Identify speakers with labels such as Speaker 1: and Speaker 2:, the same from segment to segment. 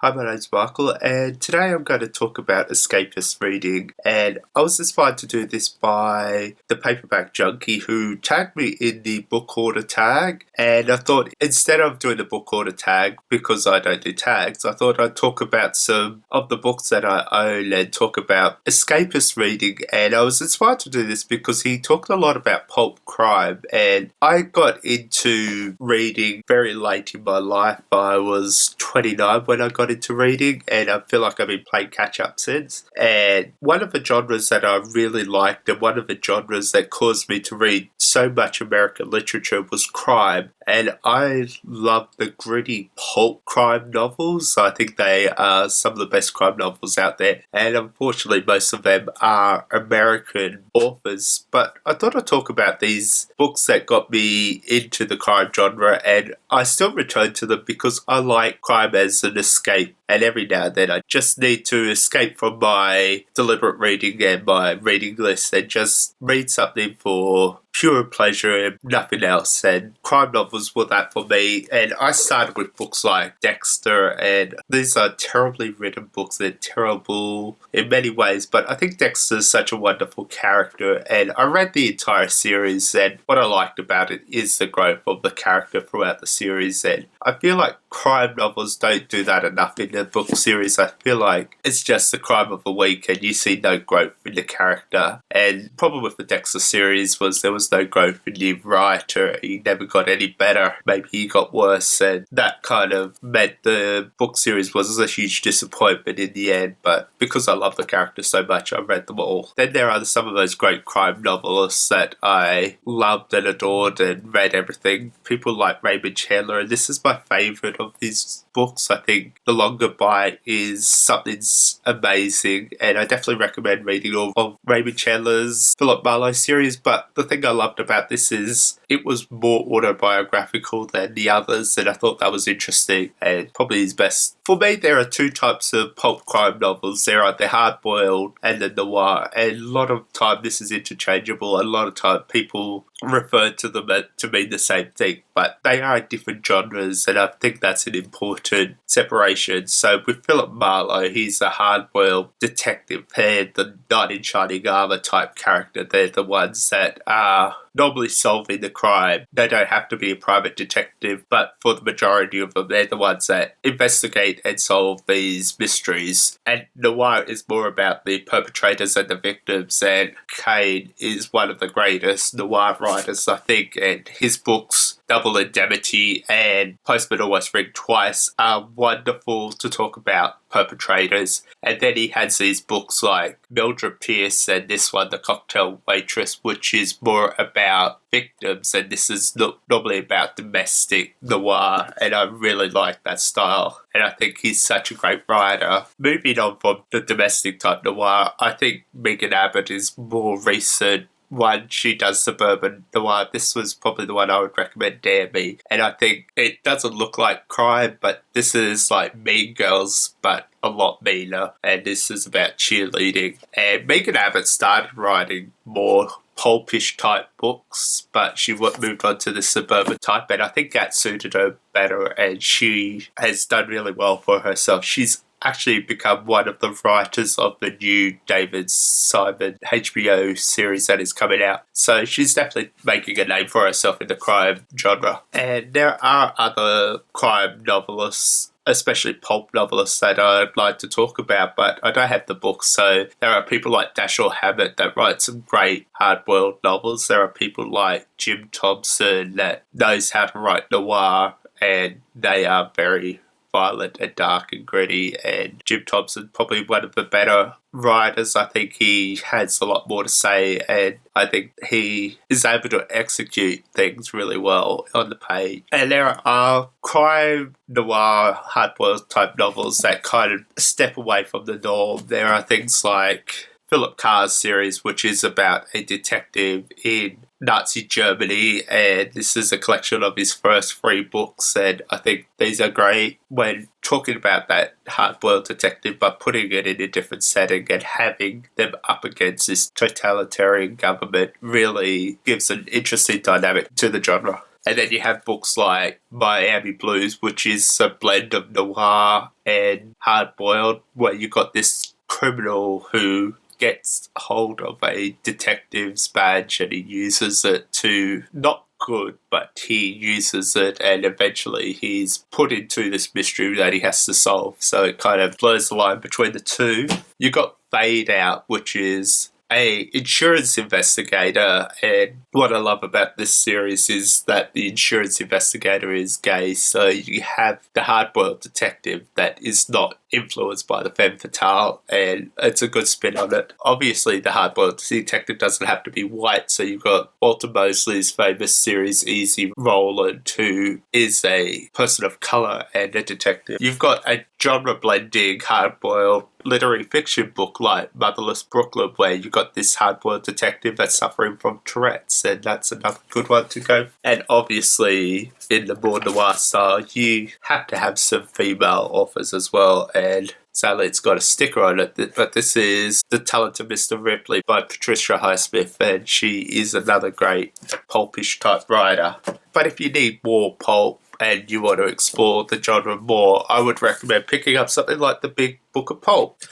Speaker 1: Hi, my name's Michael, and today I'm going to talk about escapist reading. And I was inspired to do this by the paperback junkie who tagged me in the book order tag. And I thought instead of doing the book order tag, because I don't do tags, I thought I'd talk about some of the books that I own and talk about escapist reading. And I was inspired to do this because he talked a lot about pulp crime. And I got into reading very late in my life. I was 29 when I got into reading, and I feel like I've been playing catch up since. And one of the genres that I really liked, and one of the genres that caused me to read so much American literature, was crime. And I love the gritty pulp crime novels. I think they are some of the best crime novels out there. And unfortunately, most of them are American authors. But I thought I'd talk about these books that got me into the crime genre, and I still return to them because I like crime as an escape. And every now and then I just need to escape from my deliberate reading and my reading list and just read something for pure pleasure and nothing else. And crime novels were that for me. And I started with books like Dexter, and these are terribly written books. They're terrible in many ways, but I think Dexter is such a wonderful character. And I read the entire series, and what I liked about it is the growth of the character throughout the series. And I feel like crime novels don't do that enough in the book series. I feel like it's just the crime of the week and you see no growth in the character. And the problem with the Dexter series was there was no growth in the writer. He never got any better. Maybe he got worse, and that kind of meant the book series was a huge disappointment in the end. But because I love the character so much, I read them all. Then there are some of those great crime novelists that I loved and adored and read everything. People like Raymond Chandler, and this is my favourite of his books. I think The Longer Bite is something amazing, and I definitely recommend reading all of Raymond Chandler's Philip Marlowe series. But the thing I loved about this is it was more autobiographical than the others, and I thought that was interesting and probably his best. For me, there are two types of pulp crime novels. There are the hard-boiled and the noir, and a lot of time this is interchangeable. A lot of time people refer to them to mean the same thing, but they are different genres, and I think that's an important separation. So with Philip Marlowe, he's a hard-boiled detective. They're the knight in shining armor type character. They're the ones that are normally solving the crime. They don't have to be a private detective, but for the majority of them, they're the ones that investigate and solve these mysteries. And noir is more about the perpetrators and the victims, and Kane is one of the greatest noir writers, I think, and his books, Double Indemnity and Postman Almost Ring Twice, are wonderful to talk about perpetrators. And then he has these books like Mildred Pierce and this one, The Cocktail Waitress, which is more about victims, and this is normally about domestic noir, and I really like that style, and I think he's such a great writer. Moving on from the domestic type noir, I think Megan Abbott is more recent one. She does suburban noir. This was probably the one I would recommend, Dare Me. And I think it doesn't look like crime, but this is like Mean Girls, but a lot meaner. And this is about cheerleading. And Megan Abbott started writing more pulpish type books, but she moved on to the suburban type, and I think that suited her better, and she has done really well for herself. She's actually become one of the writers of the new David Simon HBO series that is coming out. So she's definitely making a name for herself in the crime genre. And there are other crime novelists, especially pulp novelists, that I'd like to talk about, but I don't have the books. So there are people like Dashiell Hammett that write some great hard-boiled novels. There are people like Jim Thompson that knows how to write noir, and they are very violent and dark and gritty, and Jim Thompson probably one of the better writers. I think he has a lot more to say, and I think he is able to execute things really well on the page. And there are crime noir hard-boiled type novels that kind of step away from the norm. There are things like Philip Carr's series, which is about a detective in Nazi Germany, and this is a collection of his first 3 books, and I think these are great when talking about that hard-boiled detective, but putting it in a different setting and having them up against this totalitarian government really gives an interesting dynamic to the genre. And then you have books like Miami Blues, which is a blend of noir and hard-boiled, where you got this criminal who gets hold of a detective's badge and he uses it to, not good, but he uses it and eventually he's put into this mystery that he has to solve. So it kind of blurs the line between the two. You got Fade Out, which is a insurance investigator, and what I love about this series is that the insurance investigator is gay, so you have the hard-boiled detective that is not influenced by the femme fatale, and it's a good spin on it. Obviously, the hard-boiled detective doesn't have to be white, so you've got Walter Mosley's famous series Easy Roland, who is a person of colour and a detective. You've got a genre-blending hard-boiled literary fiction book like Motherless Brooklyn, where you got this hard-boiled detective that's suffering from Tourette's, and that's another good one to go. And obviously, in the more noir style, you have to have some female authors as well, and sadly it's got a sticker on it, but this is The Talent of Mr. Ripley by Patricia Highsmith, and she is another great pulpish type writer. But if you need more pulp, and you want to explore the genre more, I would recommend picking up something like The Big Book of Pulp.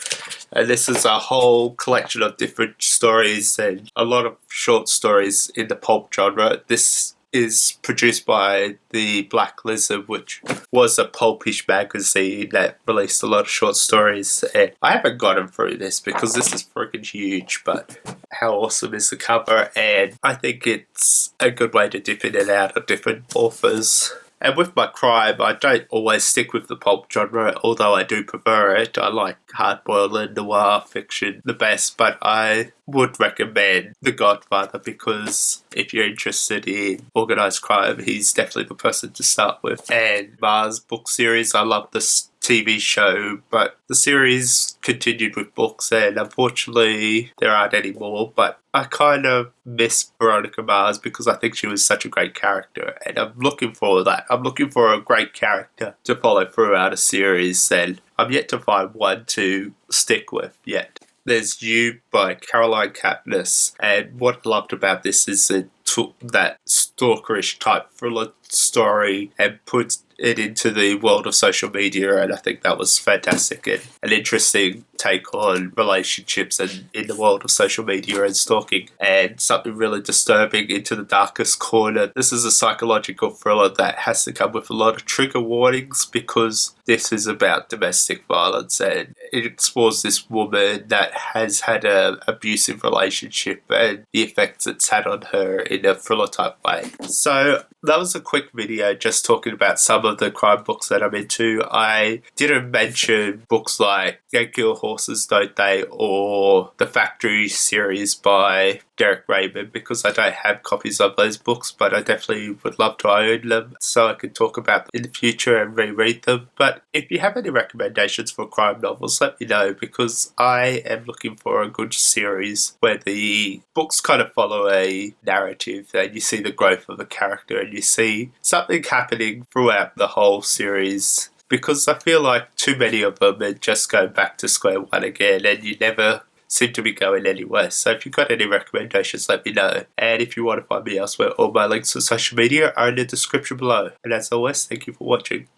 Speaker 1: And this is a whole collection of different stories and a lot of short stories in the pulp genre. This is produced by the Black Lizard, which was a pulpish magazine that released a lot of short stories. And I haven't gotten through this because this is freaking huge, but how awesome is the cover? And I think it's a good way to dip in and out of different authors. And with my crime, I don't always stick with the pulp genre, although I do prefer it. I like hard-boiled and noir fiction the best, but I would recommend The Godfather because if you're interested in organised crime, he's definitely the person to start with. And Mars book series, I love this TV show, but the series continued with books and unfortunately there aren't any more, but I kind of miss Veronica Mars because I think she was such a great character and I'm looking for that. I'm looking for a great character to follow throughout a series and I'm yet to find one to stick with yet. There's You by Caroline Kepnes, and what I loved about this is it took that stalkerish type thriller story and put it into the world of social media, and I think that was fantastic and an interesting take on relationships and in the world of social media and stalking, and something really disturbing into the darkest corner. This is a psychological thriller that has to come with a lot of trigger warnings because this is about domestic violence and it explores this woman that has had an abusive relationship and the effects it's had on her in a thriller type way. So that was a quick video just talking about some of the crime books that I'm into. I didn't mention books like They Kill Horses, Don't They? Or the Factory series by Derek Raymond because I don't have copies of those books, but I definitely would love to own them so I can talk about them in the future and reread them. But if you have any recommendations for crime novels, let me know because I am looking for a good series where the books kind of follow a narrative and you see the growth of a character and you see something happening throughout the whole series. Because I feel like too many of them are just going back to square one again and you never seem to be going anywhere. So if you've got any recommendations, let me know. And if you want to find me elsewhere, all my links to social media are in the description below. And as always, thank you for watching.